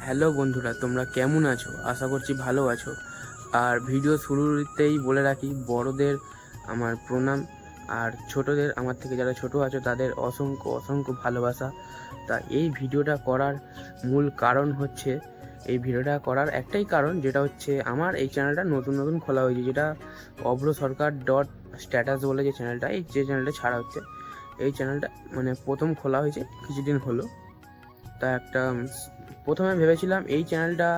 Hello বন্ধুরা, তোমরা কেমন আছো? আশা করছি ভালো আছো। আর ভিডিও শুরুতেই বলে রাখি, বড়দের আমার প্রণাম, আর ছোটদের আমার থেকে যারা ছোট আছো তাদের অসংখ্য অসংখ্য ভালোবাসা। তা এই ভিডিওটা করার মূল কারণ হচ্ছে, এই ভিডিওটা করার একটাই কারণ, যেটা হচ্ছে আমার এই চ্যানেলটা নতুন নতুন খোলা হয়েছে, যেটা অভ্র সরকার ডট স্ট্যাটাস বলে যে চ্যানেলটা, যে চ্যানেলটা ছাড়া হচ্ছে, এই চ্যানেলটা মানে প্রথম খোলা হয়েছে কিছুদিন হলো। তা প্রথমে ভেবেছিলাম এই চ্যানেলটা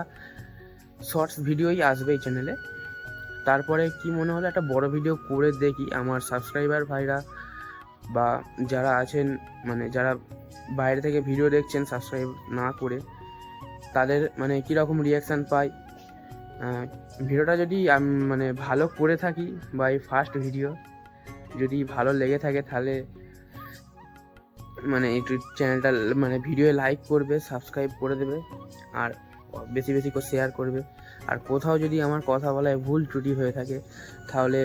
শর্টস ভিডিওই আসবে এই চ্যানেলে। তারপরে কি মনে হলো, একটা বড় ভিডিও করে দেখি আমার সাবস্ক্রাইবার ভাইরা বা যারা আছেন, মানে যারা বাইরে থেকে ভিডিও দেখছেন সাবস্ক্রাইব না করে, তাদের মানে কীরকম রিয়াকশান পাই। ভিডিওটা যদি মানে ভালো করে থাকি বা এই ফার্স্ট ভিডিও যদি ভালো লেগে থাকে, তাহলে মানে একটু চ্যানেলটা মানে ভিডিও লাইক করবে, সাবস্ক্রাইব করে দেবে, আর বেশি বেশি করে শেয়ার করবে। আর কোথাও যদি আমার কথা বলায় ভুল ত্রুটি হয়ে থাকে, তাহলে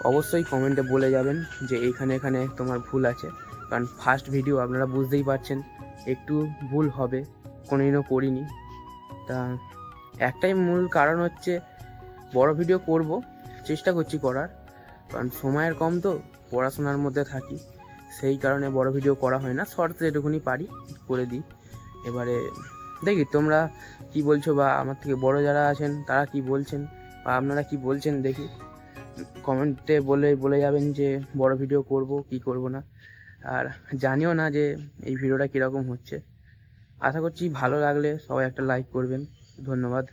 অবশ্যই কমেন্টে বলে যাবেন যে এখানে এখানে তোমার ভুল আছে। কারণ ফার্স্ট ভিডিও আপনারা বুঝতেই পারছেন, একটু ভুল হবে, কোনোদিনও করিনি। তা একটাই মূল কারণ হচ্ছে, বড় ভিডিও করব, চেষ্টা করছি করার, কারণ সময়ের কম তো, পড়াশোনার মধ্যে থাকি, সেই কারণে বড় ভিডিও করা হয় না। শর্টস যেটুকুনি পারি করে দিই। এবারে দেখি তোমরা কি বলছো, বা আমার থেকে বড় যারা আছেন তারা কি বলছেন, বা আপনারা কি বলছেন দেখি। কমেন্টে বলে যাবেন যে বড় ভিডিও করব কি করব না। আর জানিও না যে এই ভিডিওটা কীরকম হচ্ছে। আশা করছি ভালো লাগলে সবাই একটা লাইক করবেন। ধন্যবাদ।